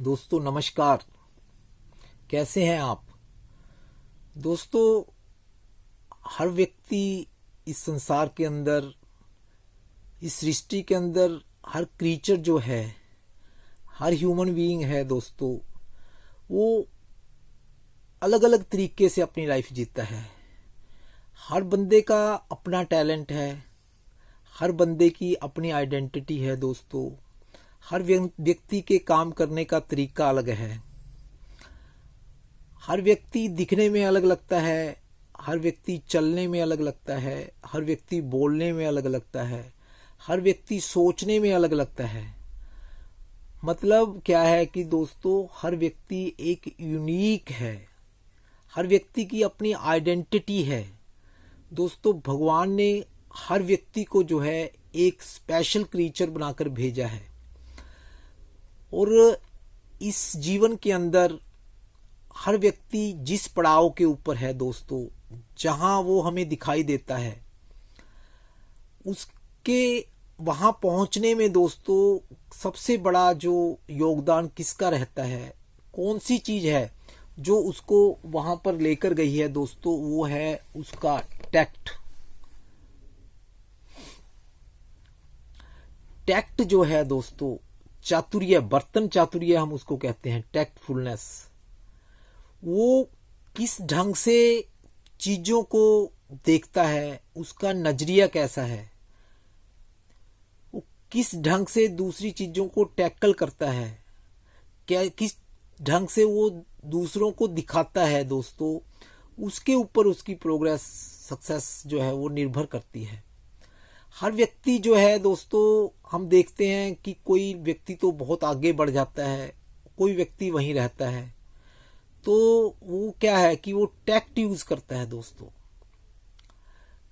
दोस्तों नमस्कार। कैसे हैं आप दोस्तों? हर व्यक्ति इस संसार के अंदर, इस सृष्टि के अंदर, हर क्रीचर जो है, हर ह्यूमन बीइंग है दोस्तों, वो अलग अलग तरीके से अपनी लाइफ जीता है। हर बंदे का अपना टैलेंट है, हर बंदे की अपनी आइडेंटिटी है दोस्तों। हर व्यक्ति के काम करने का तरीका अलग है। हर व्यक्ति दिखने में अलग लगता है, हर व्यक्ति चलने में अलग लगता है, हर व्यक्ति बोलने में अलग लगता है, हर व्यक्ति सोचने में अलग लगता है। मतलब क्या है कि दोस्तों, हर व्यक्ति एक यूनिक है, हर व्यक्ति की अपनी आइडेंटिटी है। दोस्तों, भगवान ने हर व्यक्ति को जो है एक स्पेशल क्रीचर बनाकर भेजा है। और इस जीवन के अंदर हर व्यक्ति जिस पड़ाव के ऊपर है दोस्तों, जहां वो हमें दिखाई देता है, उसके वहां पहुंचने में दोस्तों सबसे बड़ा जो योगदान किसका रहता है, कौन सी चीज है जो उसको वहां पर लेकर गई है दोस्तों, वो है उसका टैक्ट। टैक्ट जो है दोस्तों, चातुर्य, बर्तन चातुर्य हम उसको कहते हैं, टैक्टफुलनेस। वो किस ढंग से चीजों को देखता है, उसका नजरिया कैसा है, वो किस ढंग से दूसरी चीजों को टैकल करता है, क्या किस ढंग से वो दूसरों को दिखाता है दोस्तों, उसके ऊपर उसकी प्रोग्रेस, सक्सेस जो है वो निर्भर करती है। हर व्यक्ति जो है दोस्तों, हम देखते हैं कि कोई व्यक्ति तो बहुत आगे बढ़ जाता है, कोई व्यक्ति वहीं रहता है। तो वो क्या है कि वो टैक्ट यूज करता है दोस्तों।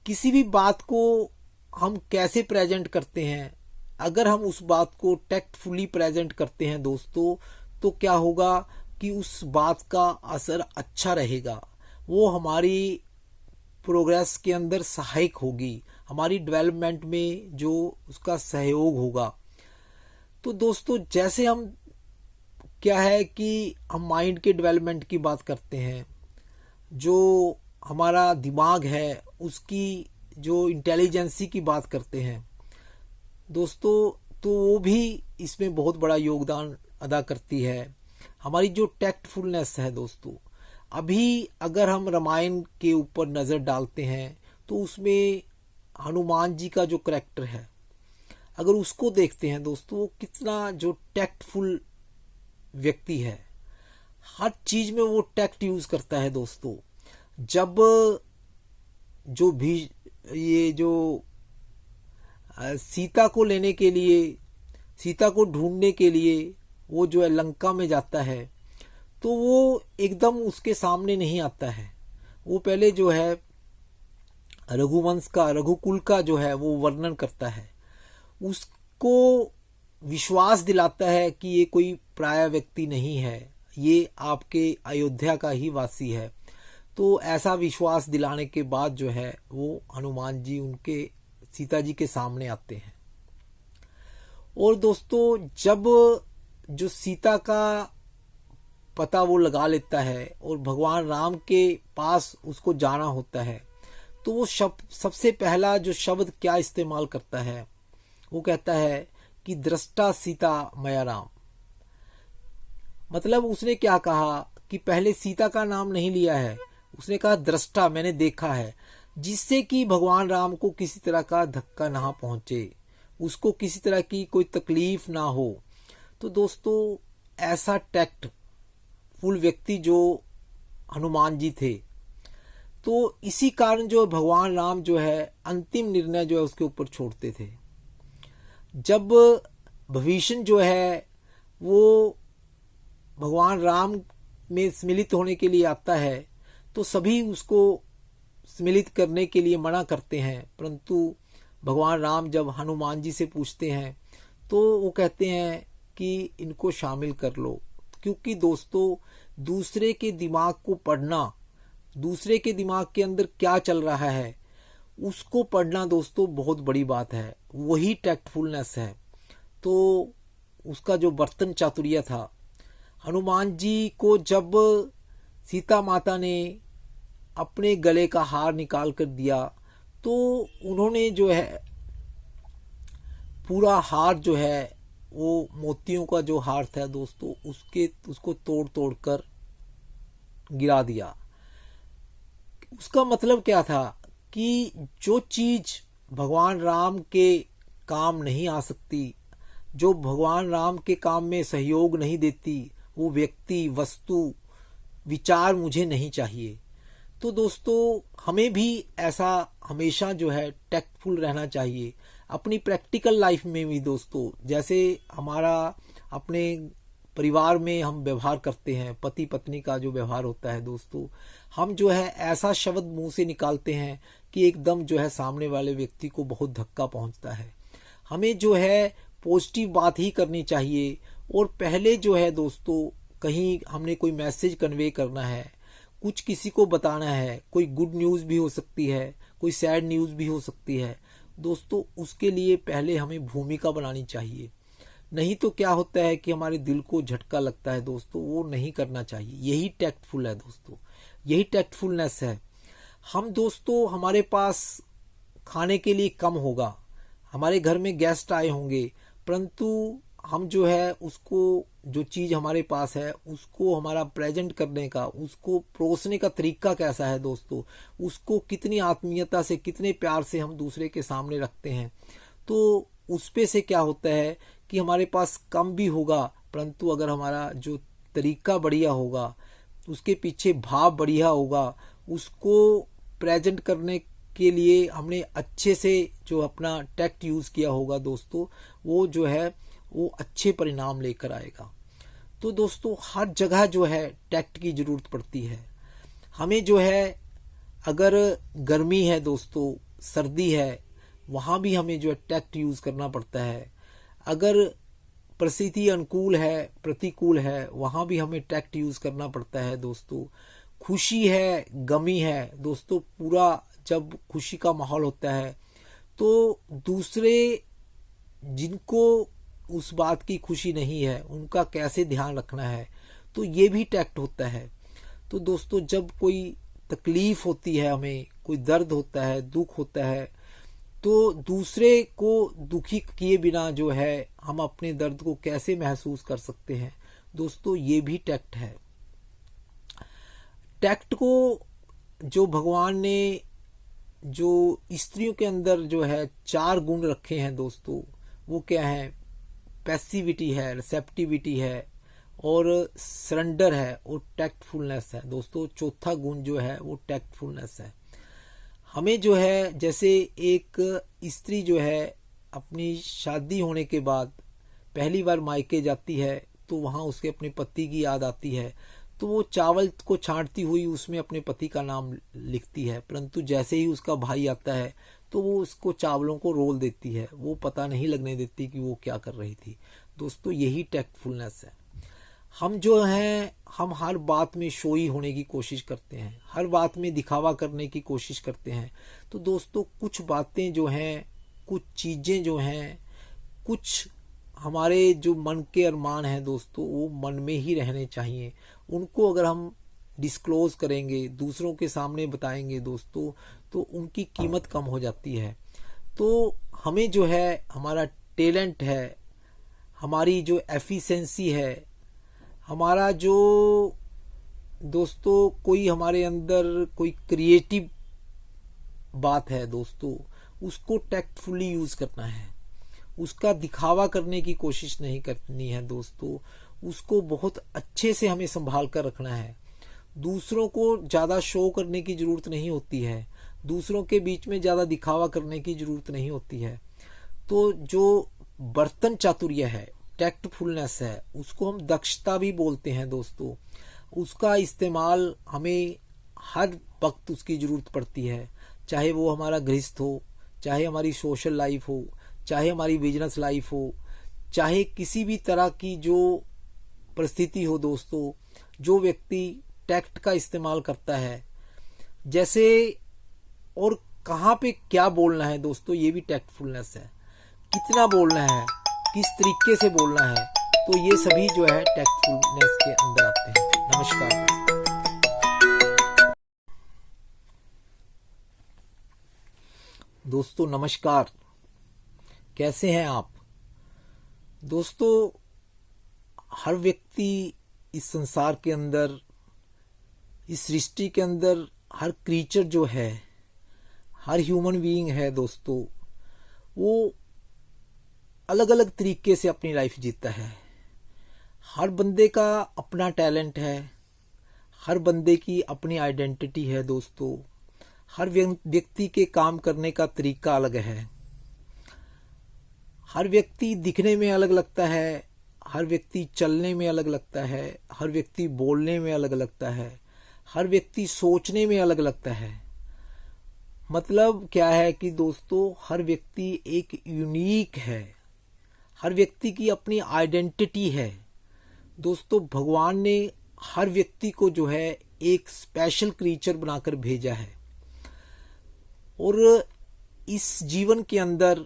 किसी भी बात को हम कैसे प्रेजेंट करते हैं, अगर हम उस बात को टैक्टफुली प्रेजेंट करते हैं दोस्तों, तो क्या होगा कि उस बात का असर अच्छा रहेगा, वो हमारी प्रोग्रेस के अंदर सहायक होगी, हमारी डेवलपमेंट में जो उसका सहयोग होगा। तो दोस्तों, जैसे हम क्या है कि हम माइंड के डेवलपमेंट की बात करते हैं, जो हमारा दिमाग है उसकी जो इंटेलिजेंसी की बात करते हैं दोस्तों, तो वो भी इसमें बहुत बड़ा योगदान अदा करती है। हमारी जो टैक्टफुलनेस है दोस्तों, अभी अगर हम रामायण के ऊपर नज़र डालते हैं तो उसमें हनुमान जी का जो करैक्टर है, अगर उसको देखते हैं दोस्तों, वो कितना जो टैक्टफुल व्यक्ति है, हर चीज में वो टैक्ट यूज करता है दोस्तों। जब जो भी ये जो सीता को लेने के लिए, सीता को ढूंढने के लिए वो जो है लंका में जाता है, तो वो एकदम उसके सामने नहीं आता है। वो पहले जो है रघुवंश का, रघुकुल का जो है वो वर्णन करता है, उसको विश्वास दिलाता है कि ये कोई पराया व्यक्ति नहीं है, ये आपके अयोध्या का ही वासी है। तो ऐसा विश्वास दिलाने के बाद जो है वो हनुमान जी उनके सीता जी के सामने आते हैं। और दोस्तों, जब जो सीता का पता वो लगा लेता है और भगवान राम के पास उसको जाना होता है, तो वो सबसे पहला जो शब्द क्या इस्तेमाल करता है, वो कहता है कि दृष्टा सीता मया राम। मतलब उसने क्या कहा कि पहले सीता का नाम नहीं लिया है, उसने कहा दृष्टा, मैंने देखा है, जिससे कि भगवान राम को किसी तरह का धक्का ना पहुंचे, उसको किसी तरह की कोई तकलीफ ना हो। तो दोस्तों, ऐसा टैक्ट फुल व्यक्ति जो हनुमान जी थे, तो इसी कारण जो भगवान राम जो है अंतिम निर्णय जो है उसके ऊपर छोड़ते थे। जब भविष्य जो है वो भगवान राम में सम्मिलित होने के लिए आता है, तो सभी उसको सम्मिलित करने के लिए मना करते हैं, परंतु भगवान राम जब हनुमान जी से पूछते हैं तो वो कहते हैं कि इनको शामिल कर लो। क्योंकि दोस्तों, दूसरे के दिमाग को पढ़ना, दूसरे के दिमाग के अंदर क्या चल रहा है उसको पढ़ना दोस्तों बहुत बड़ी बात है, वही टैक्टफुलनेस है। तो उसका जो बर्तन चातुर्य था, हनुमान जी को जब सीता माता ने अपने गले का हार निकाल कर दिया तो उन्होंने जो है पूरा हार जो है वो मोतियों का जो हार था दोस्तों उसको तोड़ तोड़ कर गिरा दिया। उसका मतलब क्या था कि जो चीज भगवान राम के काम नहीं आ सकती, जो भगवान राम के काम में सहयोग नहीं देती, वो व्यक्ति, वस्तु, विचार मुझे नहीं चाहिए। तो दोस्तों हमें भी ऐसा हमेशा जो है टैक्टफुल रहना चाहिए अपनी प्रैक्टिकल लाइफ में भी दोस्तों। जैसे हमारा अपने परिवार में हम व्यवहार करते हैं, पति पत्नी का जो व्यवहार होता है दोस्तों, हम जो है ऐसा शब्द मुंह से निकालते हैं कि एकदम जो है सामने वाले व्यक्ति को बहुत धक्का पहुंचता है। हमें जो है पॉजिटिव बात ही करनी चाहिए। और पहले जो है दोस्तों कहीं हमने कोई मैसेज कन्वे करना है, कुछ किसी को बताना है, कोई गुड न्यूज़ भी हो सकती है, कोई सैड न्यूज़ भी हो सकती है दोस्तों, उसके लिए पहले हमें भूमिका बनानी चाहिए। नहीं तो क्या होता है कि हमारे दिल को झटका लगता है दोस्तों, वो नहीं करना चाहिए। यही टैक्टफुल है दोस्तों, यही टैक्टफुलनेस है। हम दोस्तों हमारे पास खाने के लिए कम होगा, हमारे घर में गेस्ट आए होंगे, परंतु हम जो है उसको, जो चीज हमारे पास है उसको हमारा प्रेजेंट करने का, उसको परोसने का तरीका कैसा है दोस्तों, उसको कितनी आत्मीयता से, कितने प्यार से हम दूसरे के सामने रखते हैं। तो उस पे से क्या होता है कि हमारे पास कम भी होगा, परंतु अगर हमारा जो तरीका बढ़िया होगा, उसके पीछे भाव बढ़िया होगा, उसको प्रेजेंट करने के लिए हमने अच्छे से जो अपना टैक्ट यूज किया होगा दोस्तों, वो जो है वो अच्छे परिणाम लेकर आएगा। तो दोस्तों हर जगह जो है टैक्ट की जरूरत पड़ती है। हमें जो है अगर गर्मी है दोस्तों, सर्दी है, वहां भी हमें जो है टैक्ट यूज करना पड़ता है। अगर परिस्थिति अनुकूल है, प्रतिकूल है, वहां भी हमें टैक्ट यूज करना पड़ता है दोस्तों। खुशी है, गमी है दोस्तों, पूरा जब खुशी का माहौल होता है तो दूसरे जिनको उस बात की खुशी नहीं है उनका कैसे ध्यान रखना है, तो ये भी टैक्ट होता है। तो दोस्तों जब कोई तकलीफ होती है, हमें कोई दर्द होता है, दुख होता है, तो दूसरे को दुखी किए बिना जो है हम अपने दर्द को कैसे महसूस कर सकते हैं दोस्तों, ये भी टैक्ट है। टैक्ट को जो भगवान ने जो स्त्रियों के अंदर जो है 4 गुण रखे हैं दोस्तों, वो क्या है? पैसिविटी है, रिसेप्टिविटी है और सरेंडर है और टैक्टफुलनेस है दोस्तों। चौथा गुण जो है वो टैक्टफुलनेस है। हमें जो है, जैसे एक स्त्री जो है अपनी शादी होने के बाद पहली बार मायके जाती है तो वहां उसके अपने पति की याद आती है, तो वो चावल को छांटती हुई उसमें अपने पति का नाम लिखती है, परंतु जैसे ही उसका भाई आता है तो वो उसको चावलों को रोल देती है, वो पता नहीं लगने देती कि वो क्या कर रही थी दोस्तों। यही टैक्टफुलनेस है। हम जो हैं, हम हर बात में शोई होने की कोशिश करते हैं, हर बात में दिखावा करने की कोशिश करते हैं। तो दोस्तों कुछ बातें जो हैं, कुछ चीजें जो हैं, कुछ हमारे जो मन के अरमान हैं दोस्तों, वो मन में ही रहने चाहिए। उनको अगर हम डिस्क्लोज करेंगे, दूसरों के सामने बताएंगे दोस्तों, तो उनकी कीमत कम हो जाती है। तो हमें जो है, हमारा टैलेंट है, हमारी जो एफिशिएंसी है, हमारा जो दोस्तों कोई हमारे अंदर कोई क्रिएटिव बात है दोस्तों, उसको टैक्टफुली यूज करना है। उसका दिखावा करने की कोशिश नहीं करनी है दोस्तों, उसको बहुत अच्छे से हमें संभाल कर रखना है। दूसरों को ज्यादा शो करने की जरूरत नहीं होती है, दूसरों के बीच में ज्यादा दिखावा करने की जरूरत नहीं होती है। तो जो बर्तन चातुर्य है, टैक्टफुलनेस है, उसको हम दक्षता भी बोलते हैं दोस्तों। उसका इस्तेमाल हमें हर वक्त उसकी जरूरत पड़ती है, चाहे वो हमारा गृहस्थ हो, चाहे हमारी सोशल लाइफ हो, चाहे हमारी बिजनेस लाइफ हो, चाहे किसी भी तरह की जो परिस्थिति हो दोस्तों। जो व्यक्ति टैक्ट का इस्तेमाल करता है, जैसे और कहाँ पे क्या बोलना है दोस्तों, ये भी टैक्टफुलनेस है। कितना बोलना है, किस तरीके से बोलना है, तो ये सभी जो है टैक्टफुलनेस के अंदर आते हैं। नमस्कार दोस्तों, नमस्कार। कैसे हैं आप दोस्तों? हर व्यक्ति इस संसार के अंदर, इस सृष्टि के अंदर, हर क्रीचर जो है, हर ह्यूमन बीइंग है दोस्तों, वो अलग अलग तरीके से अपनी लाइफ जीता है। हर बंदे का अपना टैलेंट है, हर बंदे की अपनी आइडेंटिटी है दोस्तों। हर व्यक्ति के काम करने का तरीका अलग है। हर व्यक्ति दिखने में अलग लगता है, हर व्यक्ति चलने में अलग लगता है, हर व्यक्ति बोलने में अलग लगता है, हर व्यक्ति सोचने में अलग लगता है। मतलब क्या है कि दोस्तों, हर व्यक्ति एक यूनिक है, हर व्यक्ति की अपनी आइडेंटिटी है दोस्तों। भगवान ने हर व्यक्ति को जो है एक स्पेशल क्रीचर बनाकर भेजा है, और इस जीवन के अंदर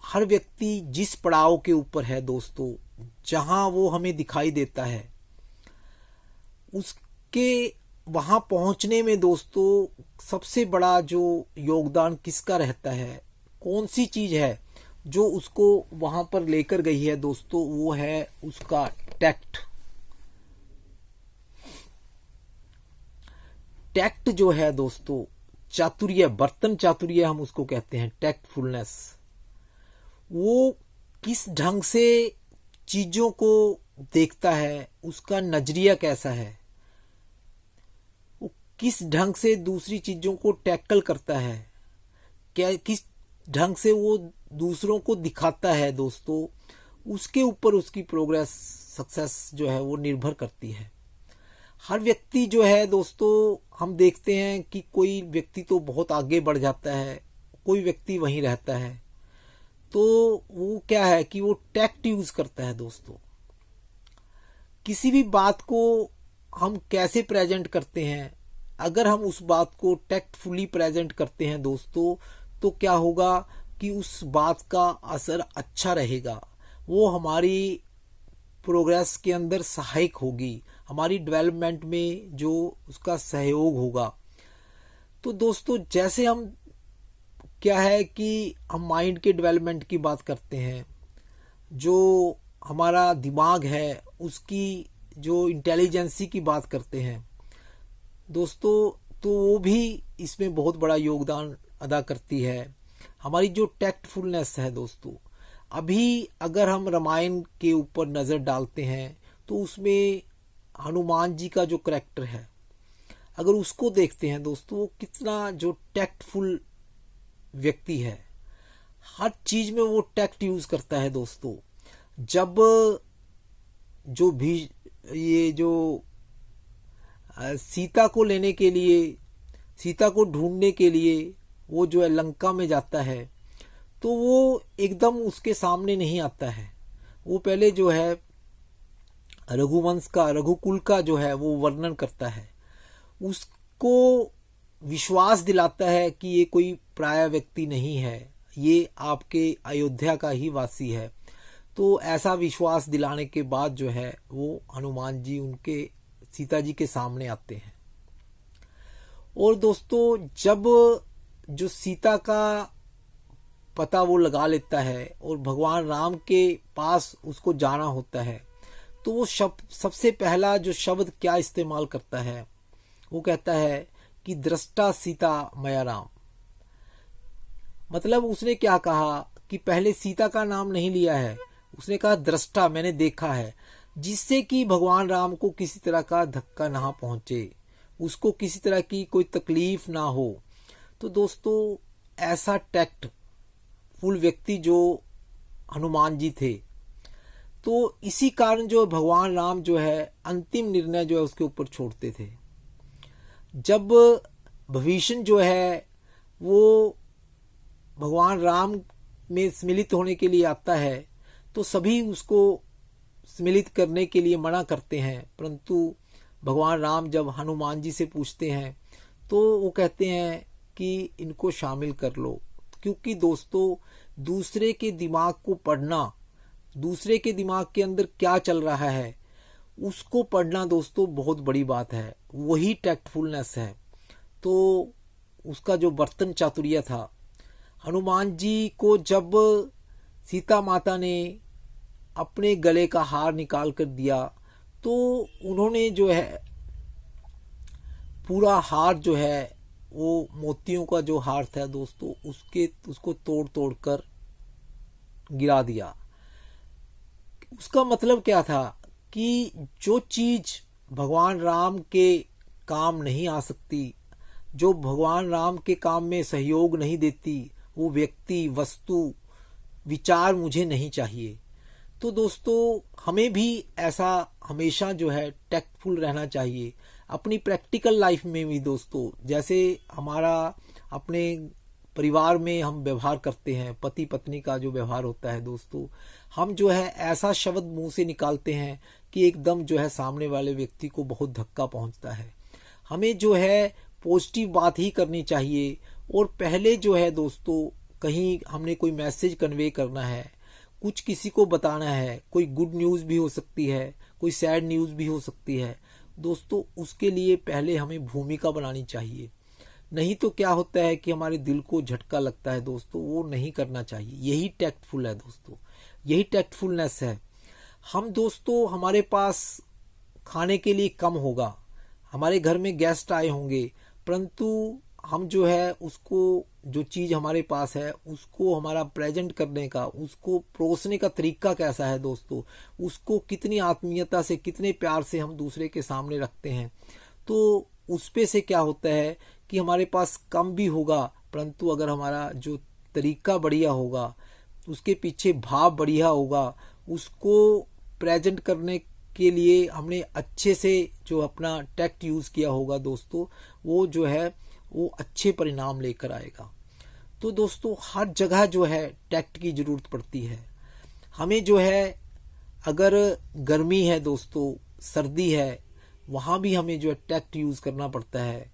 हर व्यक्ति जिस पड़ाव के ऊपर है दोस्तों, जहां वो हमें दिखाई देता है, उसके वहां पहुंचने में दोस्तों सबसे बड़ा जो योगदान किसका रहता है, कौन सी चीज है जो उसको वहां पर लेकर गई है दोस्तों, वो है उसका टैक्ट। टैक्ट जो है दोस्तों, चातुर्य, बर्तन चातुर्य हम उसको कहते हैं, टैक्टफुलनेस। वो किस ढंग से चीजों को देखता है, उसका नजरिया कैसा है, वो किस ढंग से दूसरी चीजों को टैकल करता है, क्या किस ढंग से वो दूसरों को दिखाता है दोस्तों, उसके ऊपर उसकी प्रोग्रेस, सक्सेस जो है वो निर्भर करती है। हर व्यक्ति जो है दोस्तों, हम देखते हैं कि कोई व्यक्ति तो बहुत आगे बढ़ जाता है, कोई व्यक्ति वहीं रहता है। तो वो क्या है कि वो टैक्ट यूज करता है दोस्तों। किसी भी बात को हम कैसे प्रेजेंट करते हैं, अगर हम उस बात को टैक्टफुली प्रेजेंट करते हैं दोस्तों, तो क्या होगा कि उस बात का असर अच्छा रहेगा, वो हमारी प्रोग्रेस के अंदर सहायक होगी, हमारी डेवलपमेंट में जो उसका सहयोग होगा। तो दोस्तों, जैसे हम क्या है कि हम माइंड के डेवलपमेंट की बात करते हैं, जो हमारा दिमाग है उसकी जो इंटेलिजेंसी की बात करते हैं दोस्तों, तो वो भी इसमें बहुत बड़ा योगदान अदा करती है। हमारी जो टैक्टफुलनेस है दोस्तों, अभी अगर हम रामायण के ऊपर नज़र डालते हैं तो उसमें हनुमान जी का जो करैक्टर है, अगर उसको देखते हैं दोस्तों, वो कितना जो टैक्टफुल व्यक्ति है, हर चीज में वो टैक्ट यूज करता है दोस्तों। जब जो भी ये जो सीता को लेने के लिए, सीता को ढूंढने के लिए वो जो है लंका में जाता है, तो वो एकदम उसके सामने नहीं आता है। वो पहले जो है रघुवंश का, रघुकुल का जो है वो वर्णन करता है, उसको विश्वास दिलाता है कि ये कोई पराया व्यक्ति नहीं है, ये आपके अयोध्या का ही वासी है। तो ऐसा विश्वास दिलाने के बाद जो है वो हनुमान जी उनके सीता जी के सामने आते हैं। और दोस्तों, जब जो सीता का पता वो लगा लेता है और भगवान राम के पास उसको जाना होता है, तो वो सबसे पहला जो शब्द क्या इस्तेमाल करता है, वो कहता है कि दृष्टा सीता मया राम। मतलब उसने क्या कहा कि पहले सीता का नाम नहीं लिया है, उसने कहा दृष्टा, मैंने देखा है, जिससे कि भगवान राम को किसी तरह का धक्का ना पहुंचे, उसको किसी तरह की कोई तकलीफ ना हो। तो दोस्तों, ऐसा टैक्ट फुल व्यक्ति जो हनुमान जी थे, तो इसी कारण जो भगवान राम जो है अंतिम निर्णय जो है उसके ऊपर छोड़ते थे। जब भविष्य जो है वो भगवान राम में सम्मिलित होने के लिए आता है, तो सभी उसको सम्मिलित करने के लिए मना करते हैं, परंतु भगवान राम जब हनुमान जी से पूछते हैं तो वो कहते हैं कि इनको शामिल कर लो। क्योंकि दोस्तों, दूसरे के दिमाग को पढ़ना दूसरे के दिमाग के अंदर क्या चल रहा है उसको पढ़ना दोस्तों बहुत बड़ी बात है, वही टैक्टफुलनेस है। तो उसका जो बर्तन चातुर्य था, हनुमान जी को जब सीता माता ने अपने गले का हार निकाल कर दिया तो उन्होंने जो है पूरा हार जो है वो मोतियों का जो हार था दोस्तों उसको तोड़ तोड़ कर गिरा दिया। उसका मतलब क्या था कि जो चीज भगवान राम के काम नहीं आ सकती, जो भगवान राम के काम में सहयोग नहीं देती, वो व्यक्ति, वस्तु, विचार मुझे नहीं चाहिए। तो दोस्तों हमें भी ऐसा हमेशा जो है टैक्टफुल रहना चाहिए अपनी प्रैक्टिकल लाइफ में भी दोस्तों। जैसे हमारा अपने परिवार में हम व्यवहार करते हैं, पति पत्नी का जो व्यवहार होता है दोस्तों, हम जो है ऐसा शब्द मुंह से निकालते हैं कि एकदम जो है सामने वाले व्यक्ति को बहुत धक्का पहुंचता है। हमें जो है पॉजिटिव बात ही करनी चाहिए। और पहले जो है दोस्तों कहीं हमने कोई मैसेज कन्वे करना है, कुछ किसी को बताना है, कोई गुड न्यूज़ भी हो सकती है, कोई सैड न्यूज़ भी हो सकती है दोस्तों, उसके लिए पहले हमें भूमिका बनानी चाहिए। नहीं तो क्या होता है कि हमारे दिल को झटका लगता है दोस्तों, वो नहीं करना चाहिए। यही टैक्टफुल है दोस्तों, यही टैक्टफुलनेस है। हम दोस्तों हमारे पास खाने के लिए कम होगा, हमारे घर में गेस्ट आए होंगे, परंतु हम जो है उसको, जो चीज हमारे पास है उसको हमारा प्रेजेंट करने का, उसको परोसने का तरीका कैसा है दोस्तों, उसको कितनी आत्मीयता से, कितने प्यार से हम दूसरे के सामने रखते हैं। तो उस पे से क्या होता है कि हमारे पास कम भी होगा, परंतु अगर हमारा जो तरीका बढ़िया होगा, उसके पीछे भाव बढ़िया होगा, उसको प्रेजेंट करने के लिए हमने अच्छे से जो अपना टैक्ट यूज किया होगा दोस्तों, वो जो है वो अच्छे परिणाम लेकर आएगा। तो दोस्तों हर जगह जो है टैक्ट की जरूरत पड़ती है। हमें जो है अगर गर्मी है दोस्तों, सर्दी है, वहां भी हमें जो है टैक्ट यूज करना पड़ता है।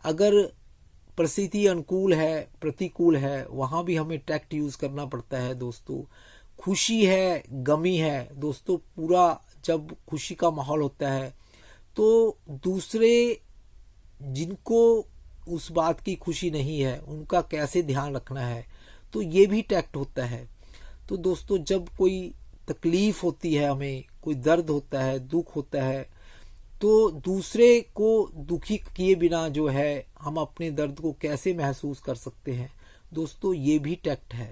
अगर परिस्थिति अनुकूल है, प्रतिकूल है, वहां भी हमें टैक्ट यूज करना पड़ता है दोस्तों। खुशी है, गमी है दोस्तों, पूरा जब खुशी का माहौल होता है तो दूसरे जिनको उस बात की खुशी नहीं है उनका कैसे ध्यान रखना है, तो ये भी टैक्ट होता है। तो दोस्तों जब कोई तकलीफ होती है, हमें कोई दर्द होता है, दुख होता है, तो दूसरे को दुखी किए बिना जो है हम अपने दर्द को कैसे महसूस कर सकते हैं दोस्तों, ये भी टैक्ट है।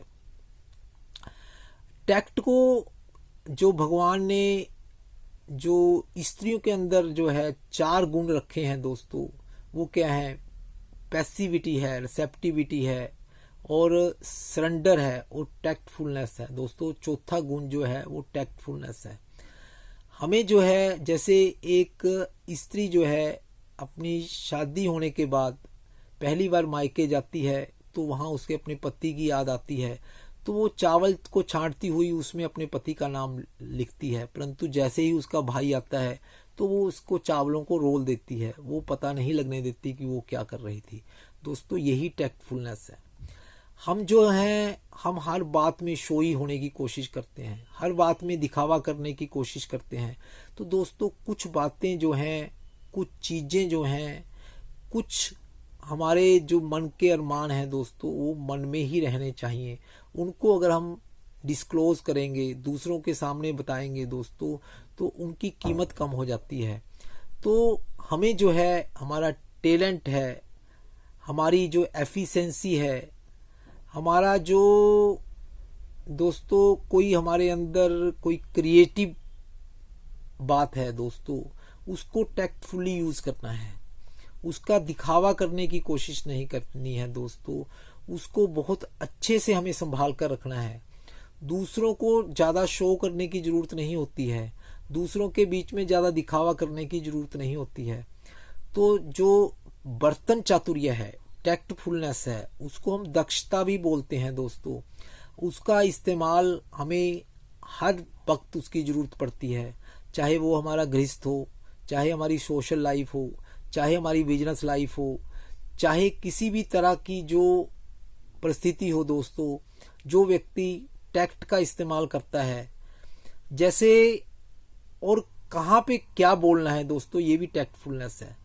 टैक्ट को जो भगवान ने जो स्त्रियों के अंदर जो है 4 गुण रखे हैं दोस्तों, वो क्या है? पैसिविटी है, रिसेप्टिविटी है और सरेंडर है और टैक्टफुलनेस है दोस्तों। चौथा गुण जो है वो टैक्टफुलनेस है। हमें जो है, जैसे एक स्त्री जो है अपनी शादी होने के बाद पहली बार मायके जाती है तो वहां उसके अपने पति की याद आती है, तो वो चावल को छांटती हुई उसमें अपने पति का नाम लिखती है, परंतु जैसे ही उसका भाई आता है तो वो उसको चावलों को रोल देती है, वो पता नहीं लगने देती कि वो क्या कर रही थी। दोस्तों यही टैक्टफुलनेस है। हम जो हैं, हम हर बात में शोई होने की कोशिश करते हैं, हर बात में दिखावा करने की कोशिश करते हैं। तो दोस्तों कुछ बातें जो हैं, कुछ चीजें जो हैं, कुछ हमारे जो मन के अरमान हैं दोस्तों, वो मन में ही रहने चाहिए। उनको अगर हम डिस्क्लोज करेंगे, दूसरों के सामने बताएंगे दोस्तों, तो उनकी कीमत कम हो जाती है। तो हमें जो है, हमारा टैलेंट है, हमारी जो एफिशिएंसी है, हमारा जो दोस्तों कोई हमारे अंदर कोई क्रिएटिव बात है दोस्तों, उसको टैक्टफुली यूज करना है। उसका दिखावा करने की कोशिश नहीं करनी है दोस्तों, उसको बहुत अच्छे से हमें संभाल कर रखना है। दूसरों को ज्यादा शो करने की जरूरत नहीं होती है, दूसरों के बीच में ज्यादा दिखावा करने की जरूरत नहीं होती है। तो जो बर्तन चातुर्य है, टैक्टफुलनेस है, उसको हम दक्षता भी बोलते हैं दोस्तों। उसका इस्तेमाल हमें हर वक्त उसकी जरूरत पड़ती है, चाहे वो हमारा गृहस्थ हो, चाहे हमारी सोशल लाइफ हो, चाहे हमारी बिजनेस लाइफ हो, चाहे किसी भी तरह की जो परिस्थिति हो दोस्तों। जो व्यक्ति टैक्ट का इस्तेमाल करता है जैसे और कहाँ पे क्या बोलना है दोस्तों, ये भी टैक्टफुलनेस है।